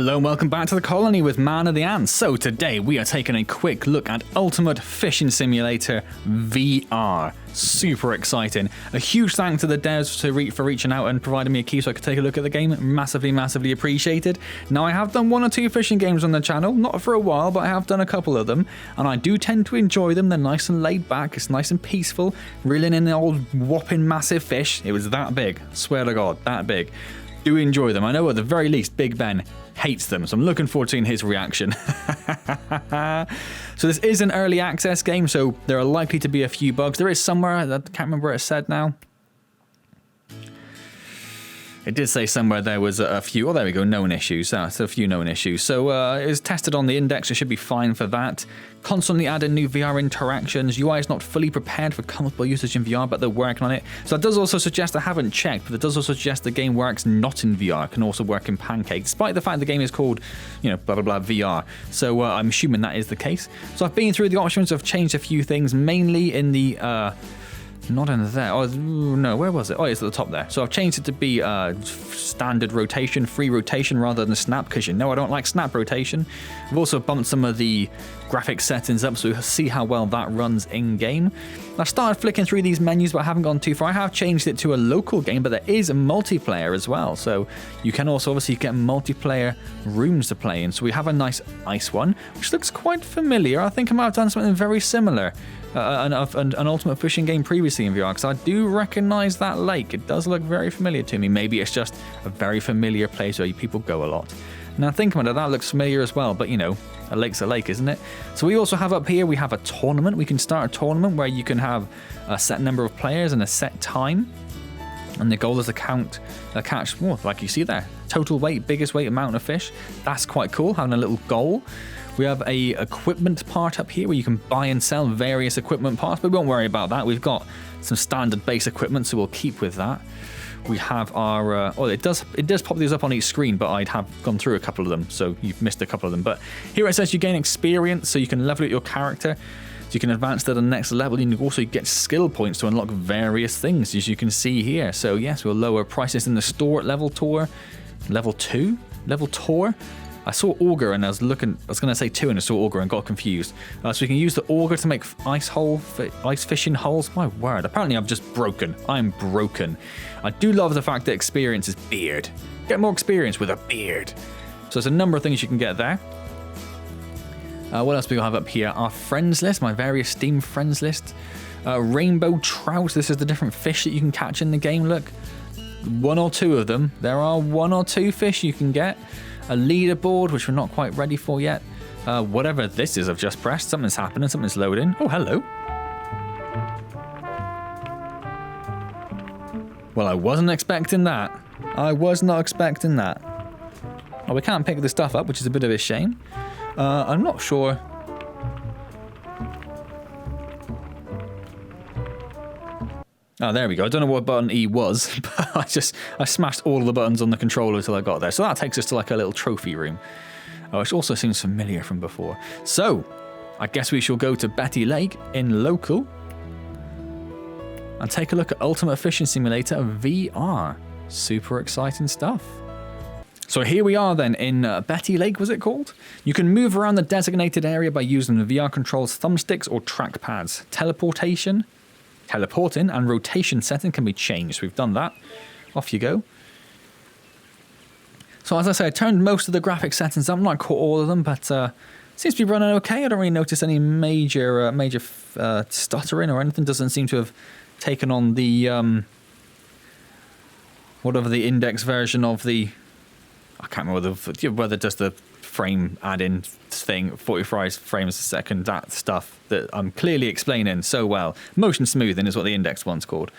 Hello and welcome back to the colony with Man of the Antz. So today we are taking a quick look at Ultimate Fishing Simulator VR. Super exciting. A huge thank to the devs for reaching out and providing me a key so I could take a look at the game. Massively appreciated. Now I have done one or two fishing games on the channel, not for a while, but I have done a couple of them, and I do tend to enjoy them. They're nice and laid back, it's nice and peaceful, reeling in the old whopping massive fish. It was that big, swear to God, that big. Do enjoy them. I know at the very least Big Ben hates them, so I'm looking forward to seeing his reaction. So this is an early access game, so there are likely to be a few bugs. There is somewhere, I can't remember what it said now. It did say somewhere there was a few, oh there we go, known issues. It's a few known issues. So it was tested on the index, it should be fine for that. Constantly adding new VR interactions. UI is not fully prepared for comfortable usage in VR, but they're working on it. So that does also suggest, I haven't checked, but it does also suggest the game works not in VR, can also work in Pancake, despite the fact the game is called, you know, blah, blah, blah, VR. So I'm assuming that is the case. So I've been through the options, I've changed a few things, mainly in the, not in there. Oh, no, where was it? Oh, it's at the top there. So I've changed it to be standard rotation, free rotation rather than snap, because you know I don't like snap rotation. I've also bumped some of the graphic settings up so we'll see how well that runs in-game. I've started flicking through these menus, but I haven't gone too far. I have changed it to a local game, but there is a multiplayer as well. So you can also obviously get multiplayer rooms to play in. So we have a nice ice one, which looks quite familiar. I think I might have done something very similar. An Ultimate Fishing game previously in VR, because I do recognize that lake. It does look very familiar to me. Maybe it's just a very familiar place where people go a lot. Now thinking about it, that looks familiar as well, but you know, a lake's a lake, isn't it? So we also have up here, we have a tournament. We can start a tournament where you can have a set number of players and a set time. And the goal is to catch, like you see there, total weight, biggest weight amount of fish. That's quite cool, having a little goal. We have a equipment part up here where you can buy and sell various equipment parts, but we won't worry about that. We've got some standard base equipment, so we'll keep with that. We have our, it does pop these up on each screen, but I'd have gone through a couple of them, so you've missed a couple of them. But here it says you gain experience, so you can level up your character, so you can advance to the next level. You can also get skill points to unlock various things, as you can see here. So yes, we'll lower prices in the store at level 2. Level 2? Level tour? I saw auger and I was going to say 2 and I saw auger and got confused. So we can use the auger to make ice fishing holes. My word, apparently I'm just broken. I'm broken. I do love the fact that experience is beard. Get more experience with a beard. So there's a number of things you can get there. What else do we have up here? Our friends list, my various Steam friends list. Rainbow trout, this is the different fish that you can catch in the game, look. 1 or 2 of them. There are 1 or 2 fish you can get. A leaderboard, which we're not quite ready for yet. Whatever this is I've just pressed, something's happening, something's loading. Oh, hello. Well, I wasn't expecting that. I was not expecting that. Oh, we can't pick the stuff up, which is a bit of a shame. I'm not sure. Oh, there we go. I don't know what button E was, but I smashed all of the buttons on the controller until I got there. So that takes us to like a little trophy room, which also seems familiar from before. So I guess we shall go to Betty Lake in local and take a look at Ultimate Fishing Simulator VR. Super exciting stuff. So here we are then in Betty Lake, was it called? You can move around the designated area by using the VR controls, thumbsticks or trackpads. Teleporting and rotation setting can be changed. We've done that. Off you go. So as I say, I turned most of the graphic settings up. Not quite all of them, but seems to be running okay. I don't really notice any major stuttering or anything. Doesn't seem to have taken on the whatever the index version of the. I can't remember whether it does the frame add-in thing, 45 frames a second, that stuff that I'm clearly explaining so well. Motion smoothing is what the index one's called.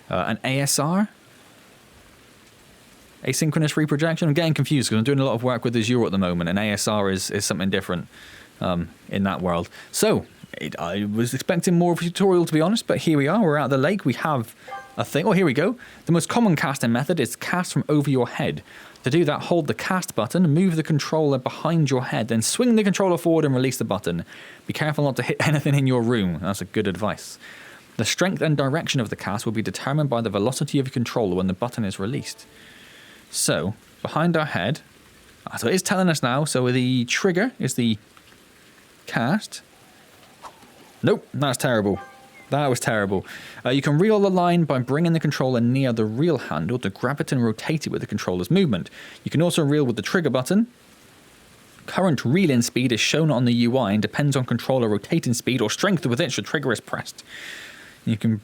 An ASR? Asynchronous reprojection? I'm getting confused because I'm doing a lot of work with Azure at the moment, and ASR is something different in that world. So, I was expecting more of a tutorial, to be honest, but here we are. We're out of the lake. We have a thing. Oh, here we go. The most common casting method is cast from over your head. To do that, hold the cast button, move the controller behind your head, then swing the controller forward and release the button. Be careful not to hit anything in your room. That's a good advice. The strength and direction of the cast will be determined by the velocity of your controller when the button is released. So, behind our head, So it is telling us now. So the trigger is the cast. Nope, that's terrible. That was terrible. You can reel the line by bringing the controller near the reel handle to grab it and rotate it with the controller's movement. You can also reel with the trigger button. Current reel-in speed is shown on the UI and depends on controller rotating speed or strength with which the trigger is pressed. You can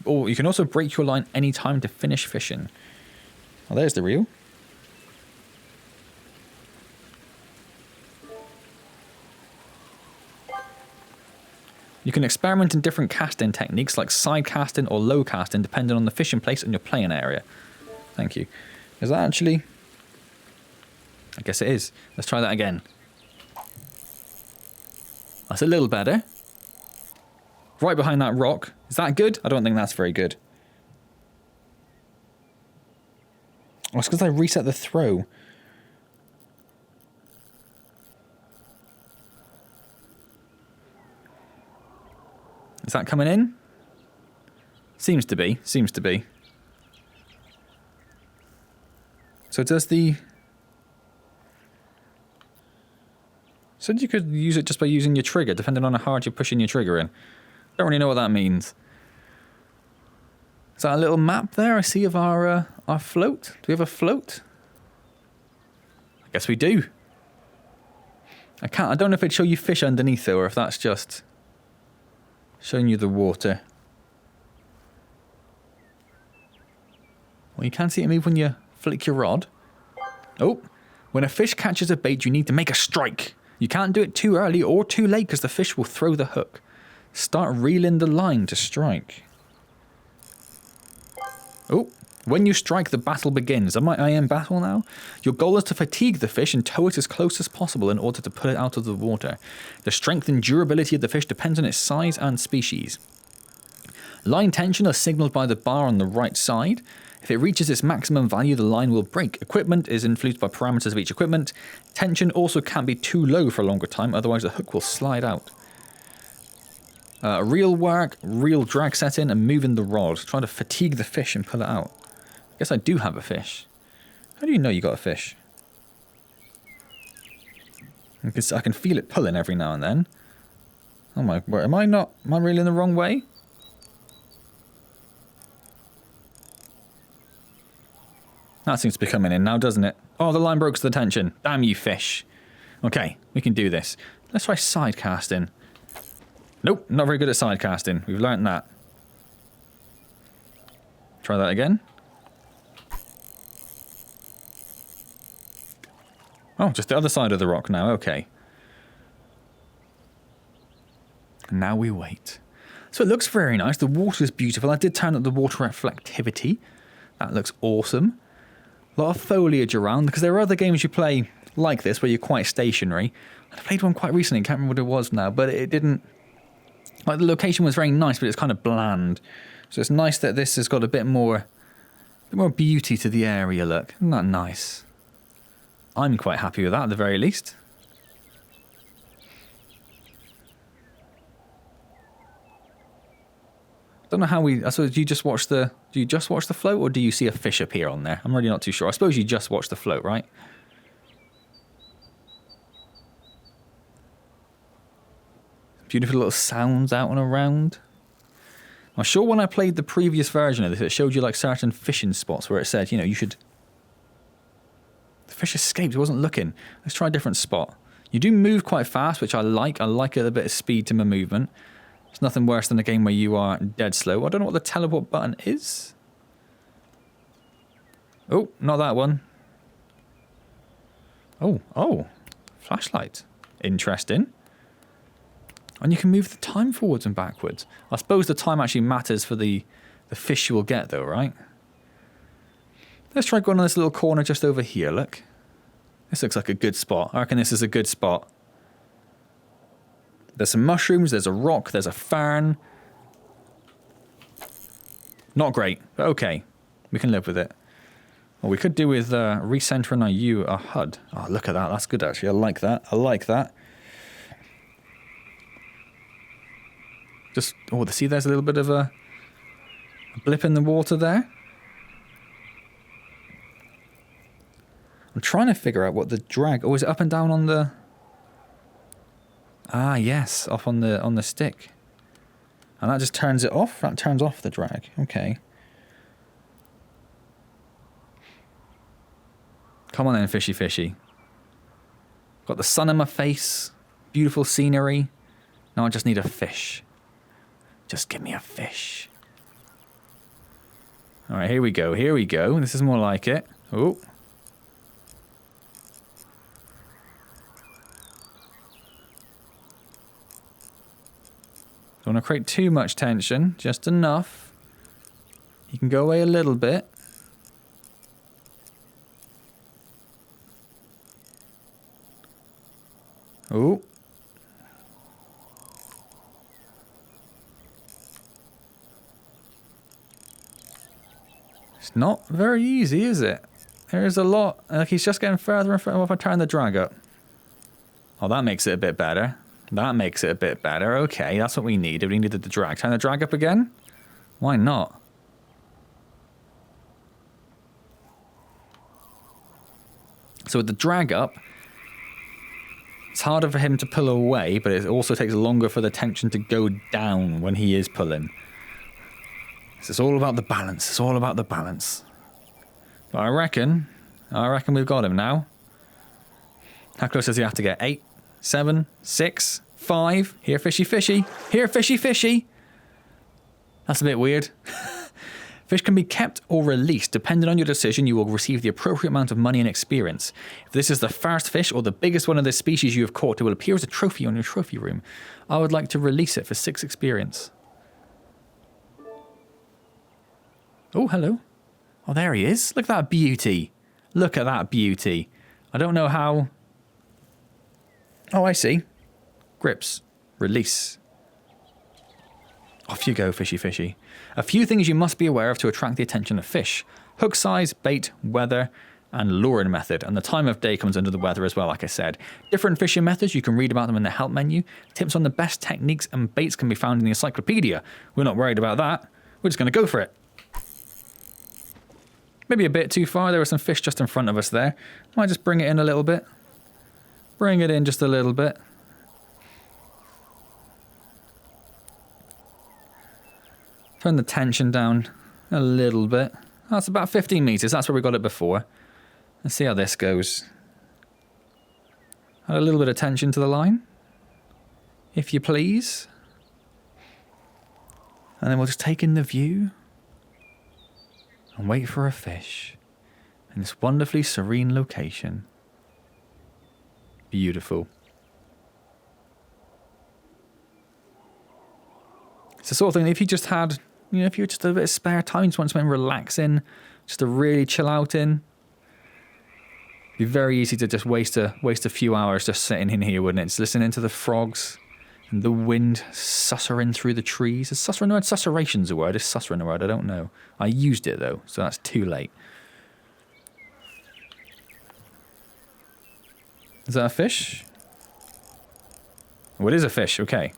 also break your line anytime to finish fishing. Well, there's the reel. You can experiment in different casting techniques like side casting or low casting depending on the fishing place and your playing area. Thank you. Is that actually... I guess it is. Let's try that again. That's a little better. Right behind that rock. Is that good? I don't think that's very good. Oh, it's because I reset the throw. Is that coming in? Seems to be. Seems to be. So does the... Said you could use it just by using your trigger, depending on how hard you're pushing your trigger in. Don't really know what that means. Is that a little map there I see of our float? Do we have a float? I guess we do. I don't know if it'd show you fish underneath though, or if that's just showing you the water. Well, you can see it move when you flick your rod. Oh, when a fish catches a bait, you need to make a strike. You can't do it too early or too late because the fish will throw the hook. Start reeling the line to strike. Oh, when you strike, the battle begins. Am I in battle now? Your goal is to fatigue the fish and tow it as close as possible in order to put it out of the water. The strength and durability of the fish depends on its size and species. Line tension is signaled by the bar on the right side. If it reaches its maximum value, the line will break. Equipment is influenced by parameters of each equipment. Tension also can't be too low for a longer time, otherwise the hook will slide out. Reel work, reel drag setting, and moving the rod. Try to fatigue the fish and pull it out. I guess I do have a fish. How do you know you got a fish? Because I can feel it pulling every now and then. Oh my, am I reeling the wrong way? That seems to be coming in now, doesn't it? Oh, the line broke the tension. Damn you, fish. Okay, we can do this. Let's try side casting. Nope, not very good at side casting. We've learnt that. Try that again. Oh, just the other side of the rock now. Okay. And now we wait. So it looks very nice. The water is beautiful. I did turn up the water reflectivity. That looks awesome. A lot of foliage around, because there are other games you play like this where you're quite stationary. I played one quite recently, can't remember what it was now, but it didn't... Like, the location was very nice, but it's kind of bland. So it's nice that this has got a bit more beauty to the area, look. Isn't that nice? I'm quite happy with that, at the very least. Don't know how we... I suppose do you just watch the float, or do you see a fish appear on there? I'm really not too sure. I suppose you just watch the float, right? Beautiful little sounds out and around. I'm sure when I played the previous version of this, it showed you like certain fishing spots where it said, you know, you should... The fish escaped. It wasn't looking. Let's try a different spot. You do move quite fast, which I like. I like a bit of speed to my movement. It's nothing worse than a game where you are dead slow. I don't know what the teleport button is. Oh, not that one. Oh, flashlight. Interesting. And you can move the time forwards and backwards. I suppose the time actually matters for the fish you will get though, right? Let's try going on this little corner just over here, look. This looks like a good spot. I reckon this is a good spot. There's some mushrooms, there's a rock, there's a fern. Not great, but okay. We can live with it. Well, we could do with recentering our HUD. Oh, look at that. That's good, actually. I like that. I like that. Just, oh, see, there's a little bit of a blip in the water there. I'm trying to figure out what the drag... Oh, is it up and down on the... Ah, yes, off on the stick. And that just turns it off? That turns off the drag. Okay. Come on then, fishy fishy. Got the sun in my face. Beautiful scenery. Now I just need a fish. Just give me a fish. Alright, here we go. Here we go. This is more like it. Oh. Don't want to create too much tension. Just enough. You can go away a little bit. Oh. It's not very easy, is it? There's a lot. Like, he's just getting further and further if I turn the drag up. Oh, that makes it a bit better. That makes it a bit better. Okay, that's what we needed. We needed the drag. Turn the drag up again? Why not? So with the drag up, it's harder for him to pull away, but it also takes longer for the tension to go down when he is pulling. So it's all about the balance. It's all about the balance. But I reckon we've got him now. How close does he have to get? 8, 7, 6, 5. Here, fishy, fishy. Here, fishy, fishy. That's a bit weird. Fish can be kept or released. Depending on your decision, you will receive the appropriate amount of money and experience. If this is the first fish or the biggest one of this species you have caught, it will appear as a trophy on your trophy room. I would like to release it for 6 experience. Oh, hello. Oh, there he is. Look at that beauty. Look at that beauty. I don't know how... Oh, I see. Grips. Release. Off you go, fishy fishy. A few things you must be aware of to attract the attention of fish. Hook size, bait, weather, and luring method. And the time of day comes under the weather as well, like I said. Different fishing methods, you can read about them in the help menu. Tips on the best techniques and baits can be found in the encyclopedia. We're not worried about that. We're just going to go for it. Maybe a bit too far. There were some fish just in front of us there. Might just bring it in a little bit. Bring it in just a little bit. Turn the tension down a little bit. That's about 15 meters. That's where we got it before. Let's see how this goes. Add a little bit of tension to the line, if you please. And then we'll just take in the view and wait for a fish in this wonderfully serene location. Beautiful. It's the sort of thing, if you just had, you know, if you just had a bit of spare time, you just want something relaxing, just to really chill out in, it'd be very easy to just waste a few hours just sitting in here, wouldn't it? Just listening to the frogs and the wind sussering through the trees. Is sussering a word? Sussuration's a word. Is sussering a word? I don't know. I used it though, so that's too late. Is that a fish? Oh, it is a fish. Okay.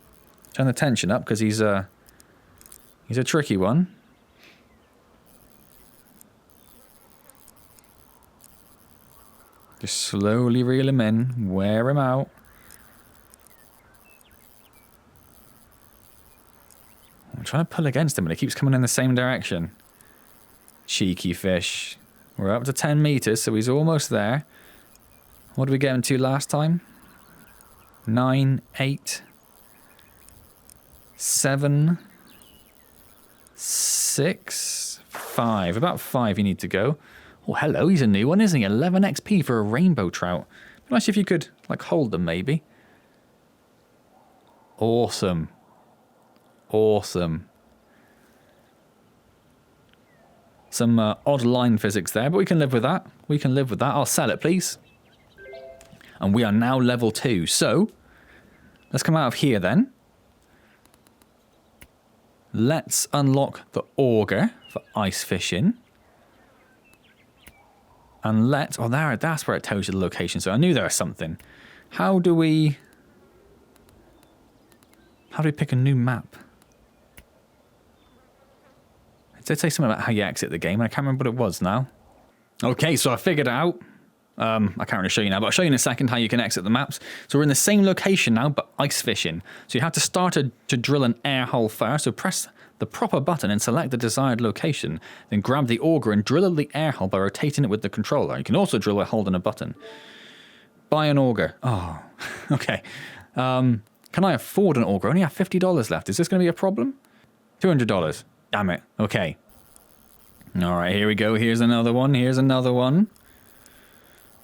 Turn the tension up because he's a tricky one. Just slowly reel him in, wear him out. I'm trying to pull against him, but it keeps coming in the same direction. Cheeky fish. We're up to 10 meters, so he's almost there. What did we get him to last time? 9, 8, 7, 6, 5. About 5 you need to go. Oh, hello, he's a new one, isn't he? 11 XP for a rainbow trout. Be nice if you could, like, hold them, maybe. Awesome. Awesome. Some odd line physics there, but we can live with that. We can live with that. I'll sell it, please. And we are now level 2. So, let's come out of here then. Let's unlock the auger for ice fishing. And let's... Oh, that's where it tells you the location. So I knew there was something. How do we pick a new map? It did say something about how you exit the game. I can't remember what it was now. Okay, so I figured it out. I can't really show you now, but I'll show you in a second how you can exit the maps. So we're in the same location now, but ice fishing. So you have to start to drill an air hole first. So press the proper button and select the desired location. Then grab the auger and drill the air hole by rotating it with the controller. You can also drill by holding a button. Buy an auger. Oh, okay. Can I afford an auger? I only have $50 left. Is this going to be a problem? $200. Damn it. Okay. All right, here we go. Here's another one. Here's another one.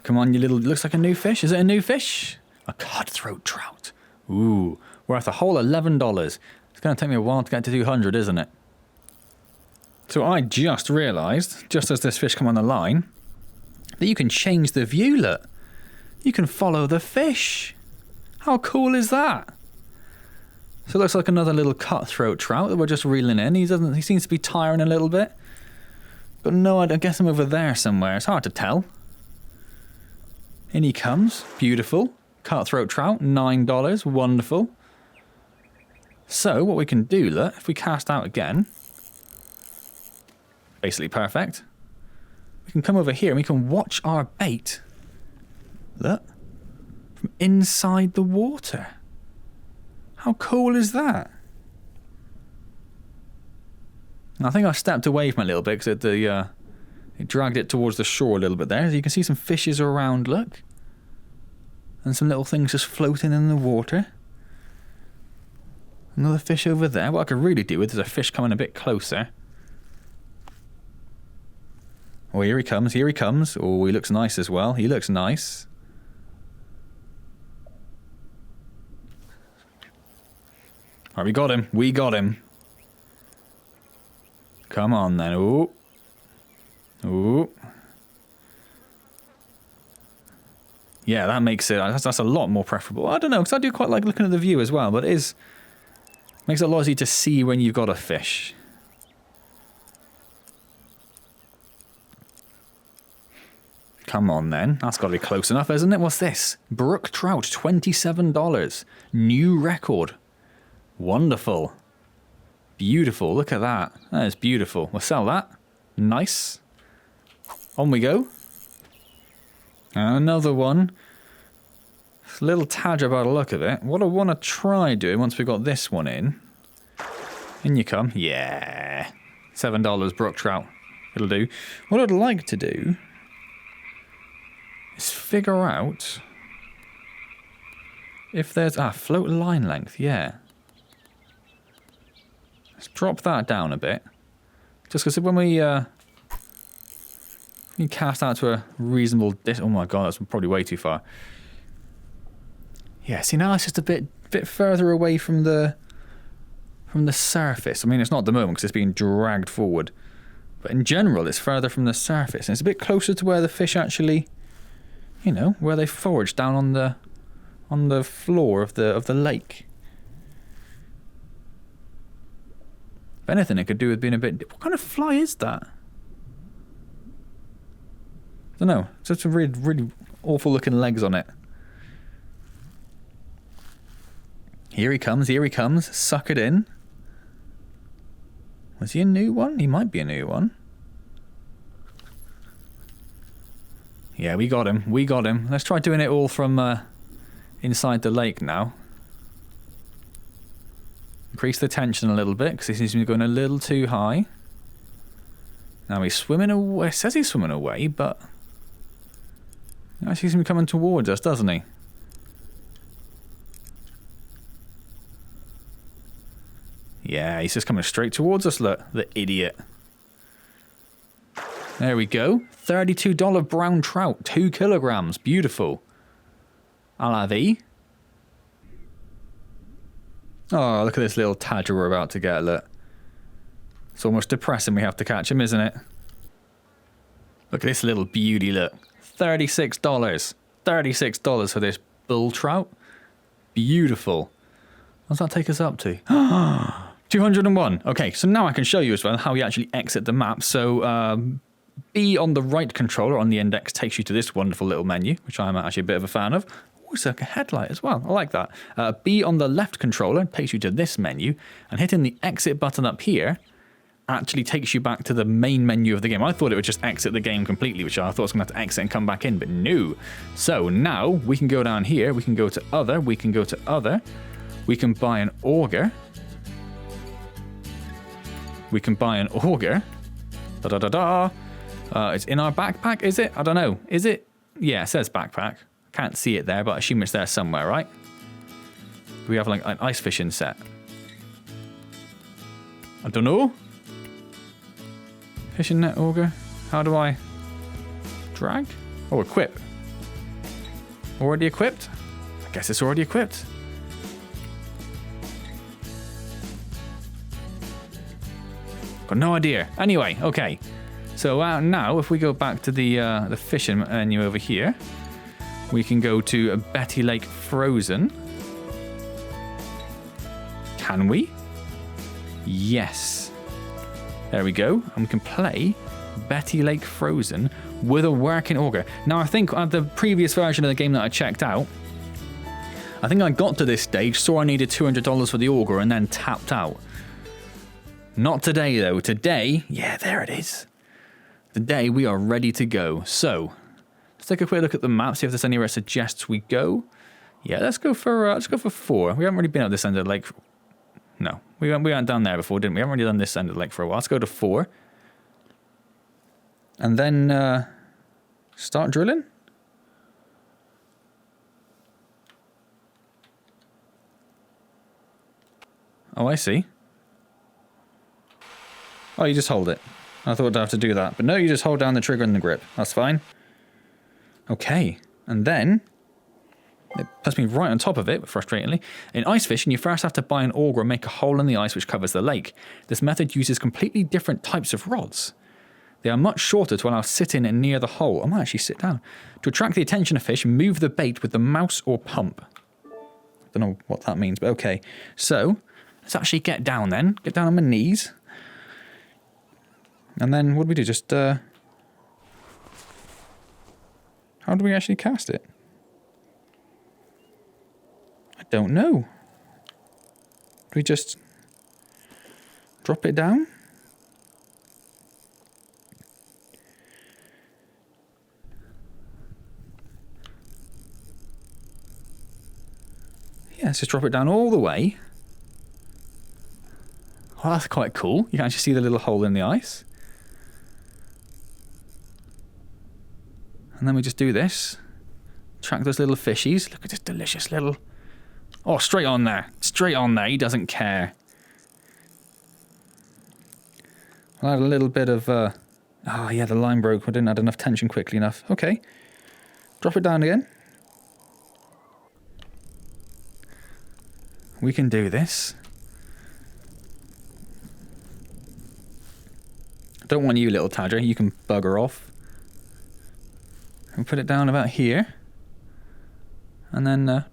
Come on, you little... Looks like a new fish. Is it a new fish? A cutthroat trout. Ooh, worth a whole $11. It's going to take me a while to get to 200, isn't it? So I just realised, just as this fish come on the line, that you can change the view, look. You can follow the fish. How cool is that? So it looks like another little cutthroat trout that we're just reeling in. He seems to be tiring a little bit. But no, I guess I'm over there somewhere. It's hard to tell. In he comes. Beautiful. Cutthroat trout, $9. Wonderful. So what we can do, look, if we cast out again, basically perfect. We can come over here and we can watch our bait, look, from inside the water. How cool is that? And I think I stepped away from it a little bit because it dragged it towards the shore a little bit there. So you can see some fishes around, look. And some little things just floating in the water. Another fish over there. What I could really do with is a fish coming a bit closer. Oh, here he comes, here he comes. Oh, he looks nice as well. He looks nice. Alright, we got him. We got him. Come on then. Ooh. Ooh. Yeah, that makes it... That's a lot more preferable. I don't know, because I do quite like looking at the view as well, but it is... Makes it a lot easier to see when you've got a fish. Come on then. That's got to be close enough, isn't it? What's this? Brook trout, $27. New record. Wonderful. Beautiful. Look at that. That is beautiful. We'll sell that. Nice. On we go. And another one. It's a little tadger by the look of it. What I want to try doing once we've got this one in. In you come. Yeah. $7 brook trout. It'll do. What I'd like to do is figure out if there's... float line length. Yeah. Let's drop that down a bit. Just because when we cast out to a reasonable distance... Oh my god, that's probably way too far. Yeah, see now it's just a bit further away from the surface. I mean, it's not at the moment because it's being dragged forward. But in general, it's further from the surface. And it's a bit closer to where the fish actually, you know, where they forage down on the floor of the lake. If anything, it could do with being a bit... What kind of fly is that? I don't know. It's just a really, really awful looking legs on it. Here he comes, here he comes. Suck it in. Was he a new one? He might be a new one. Yeah, we got him. We got him. Let's try doing it all from inside the lake now. Increase the tension a little bit because he seems to be going a little too high. Now he's swimming away. It says he's swimming away, but he actually seems to be coming towards us, doesn't he? Yeah, he's just coming straight towards us, look. The idiot. There we go. $32 brown trout, 2 kilograms. Beautiful. A la vie. Oh, look at this little tadger we're about to get, look. It's almost depressing we have to catch him, isn't it? Look at this little beauty, look. $36. $36 for this bull trout. Beautiful. What does that take us up to? 201. Okay, so now I can show you as well how you actually exit the map. So B on the right controller on the index takes you to this wonderful little menu, which I'm actually a bit of a fan of. Oh, it's like a headlight as well. I like that. B on the left controller takes you to this menu, and hitting the exit button up here actually takes you back to the main menu of the game. I thought it would just exit the game completely, which I thought I was going to have to exit and come back in, but no. So now we can go down here, we can go to other, we can go to other, we can buy an auger. We can buy an auger. Da-da-da-da. It's in our backpack, is it? I don't know. Is it? Yeah, it says backpack. Can't see it there, but I assume it's there somewhere, right? We have like an ice fishing set. I don't know. Fishing net auger. How do I drag? Oh, equip. Already equipped? I guess it's already equipped. Got no idea. Anyway, okay. So now, if we go back to the fishing menu over here, we can go to Betty Lake Frozen. Can we? Yes. There we go. And we can play Betty Lake Frozen with a working auger. Now, I think at the previous version of the game that I checked out, I think I got to this stage, saw I needed $200 for the auger, and then tapped out. Not today, though. Today, yeah, there it is. Today, we are ready to go. So, let's take a quick look at the map, see if there's anywhere it suggests we go. Yeah, let's go for 4. We haven't really been at this end of the lake. No, we went down there before, didn't we? We haven't really done this end of the lake for a while. Let's go to 4. And then start drilling. Oh, I see. Oh, you just hold it. I thought I'd have to do that. But no, you just hold down the trigger and the grip. That's fine. Okay. And then it puts me right on top of it, frustratingly. In ice fishing, you first have to buy an auger and make a hole in the ice which covers the lake. This method uses completely different types of rods. They are much shorter to allow sitting near the hole. I might actually sit down. To attract the attention of fish, move the bait with the mouse or pump. Don't know what that means, but okay. So, let's actually get down then. Get down on my knees. And then what do we do? Just, how do we actually cast it? I don't know. Do we just drop it down? Yeah, let's just drop it down all the way. Oh, that's quite cool. You can actually see the little hole in the ice. And then we just do this. Track those little fishies. Look at this delicious little... Oh, straight on there. Straight on there. He doesn't care. I'll add a little bit of... Oh, yeah, the line broke. I didn't add enough tension quickly enough. Okay. Drop it down again. We can do this. I don't want you, little Tadger. You can bugger off. And put it down about here. And then...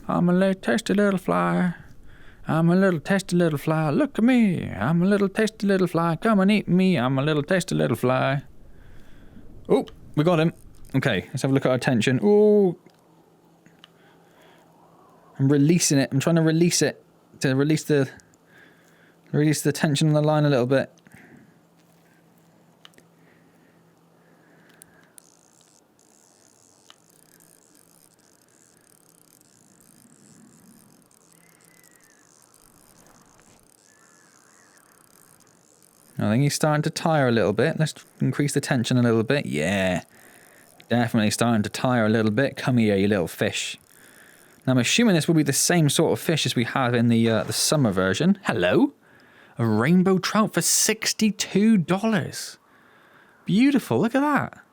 I'm a little tasty little fly. I'm a little tasty little fly. Look at me. I'm a little tasty little fly. Come and eat me. I'm a little tasty little fly. Oh, we got him. Okay, let's have a look at our tension. Oh, I'm releasing it. I'm trying to release it to release the tension on the line a little bit. I think he's starting to tire a little bit. Let's increase the tension a little bit. Yeah, definitely starting to tire a little bit. Come here, you little fish. Now, I'm assuming this will be the same sort of fish as we have in the summer version. Hello. A rainbow trout for $62. Beautiful. Look at that.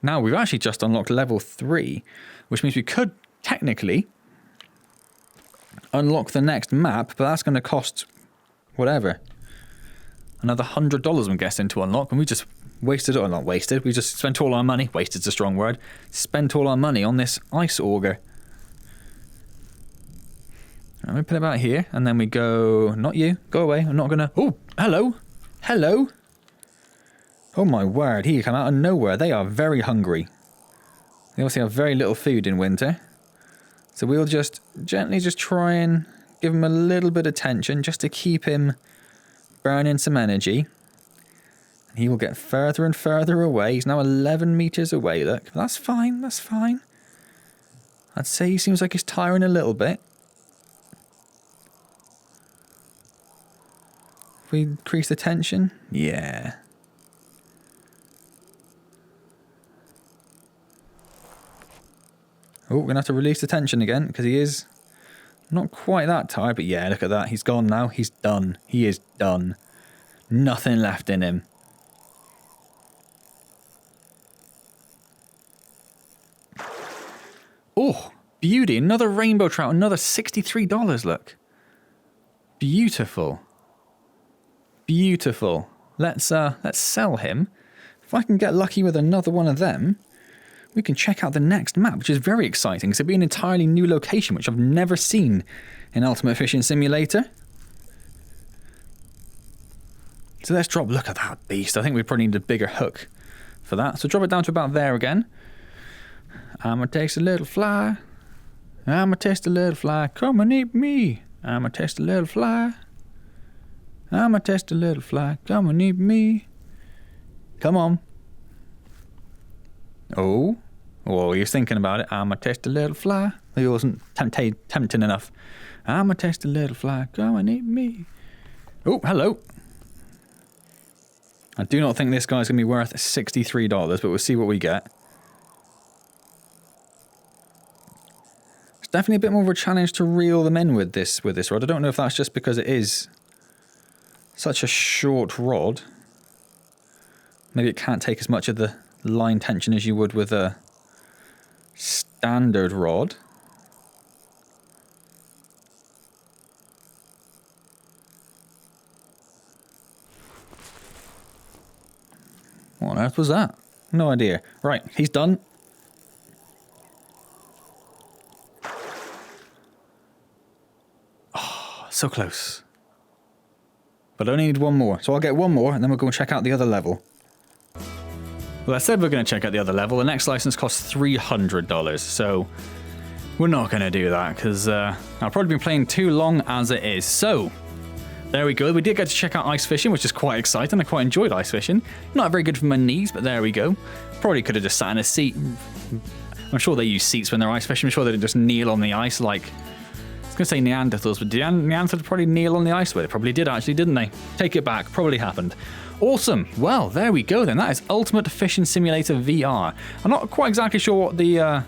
Now, we've actually just unlocked level 3, which means we could technically unlock the next map, but that's going to cost... whatever. Another $100, I'm guessing, to unlock. And we just wasted it. Or not wasted. We just spent all our money. Wasted's a strong word. Spent all our money on this ice auger. And we put it about here. And then we go... Not you. Go away. I'm not going to... Oh, hello. Hello. Oh, my word. He came out of nowhere. They are very hungry. They obviously have very little food in winter. So we'll just gently just try and give him a little bit of tension just to keep him burning some energy. And he will get further and further away. He's now 11 meters away, look. But that's fine, that's fine. I'd say he seems like he's tiring a little bit. If we increase the tension, yeah. Oh, we're going to have to release the tension again because he is not quite that tired. But yeah, look at that. He's gone now. He's done. He is done. Nothing left in him. Oh, beauty. Another rainbow trout. Another $63, look. Beautiful. Beautiful. Let's sell him. If I can get lucky with another one of them, we can check out the next map, which is very exciting because it'll be an entirely new location, which I've never seen in Ultimate Fishing Simulator. So let's drop, look at that beast. I think we probably need a bigger hook for that. So drop it down to about there again. I'ma taste a little fly. I'ma taste a little fly. Come and eat me. I'ma taste a little fly. I'ma taste a little fly. Come and eat me. Come on. Oh, he was thinking about it. I'ma taste a little fly. He wasn't tempting enough. I'ma taste a little fly. Come and eat me. Oh, hello. I do not think this guy's going to be worth $63, but we'll see what we get. It's definitely a bit more of a challenge to reel them in with this rod. I don't know if that's just because it is such a short rod. Maybe it can't take as much of the line tension as you would with a standard rod. What on earth was that? No idea. Right, he's done. Oh, so close. But I only need one more. So I'll get one more and then we'll go and check out the other level. Well, I said we're going to check out the other level. The next license costs $300. So we're not going to do that because I'll probably be playing too long as it is. So there we go. We did get to check out ice fishing, which is quite exciting. I quite enjoyed ice fishing. Not very good for my knees, but there we go. Probably could have just sat in a seat. I'm sure they use seats when they're ice fishing. I'm sure they didn't just kneel on the ice like... I was going to say Neanderthals, but did Neanderthals probably kneel on the ice? Well, they probably did actually, didn't they? Take it back. Probably happened. Awesome. Well, there we go then. That is Ultimate Fishing Simulator VR. I'm not quite exactly sure what the...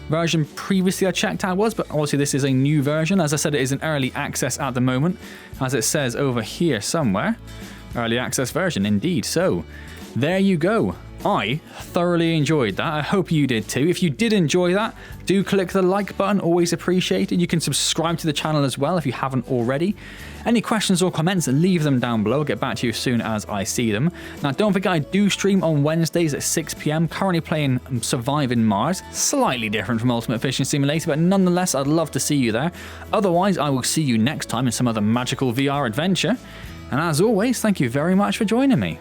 version previously I checked out was, but obviously this is a new version. As I said, it is in early access at the moment, as it says over here somewhere. Early access version, indeed. So, there you go. I thoroughly enjoyed that. I hope you did too. If you did enjoy that, do click the like button, always appreciated. You can subscribe to the channel as well if you haven't already. Any questions or comments, leave them down below. I'll get back to you as soon as I see them. Now, don't forget, I do stream on Wednesdays at 6 PM, currently playing Surviving Mars. Slightly different from Ultimate Fishing Simulator, but nonetheless, I'd love to see you there. Otherwise, I will see you next time in some other magical VR adventure. And as always, thank you very much for joining me.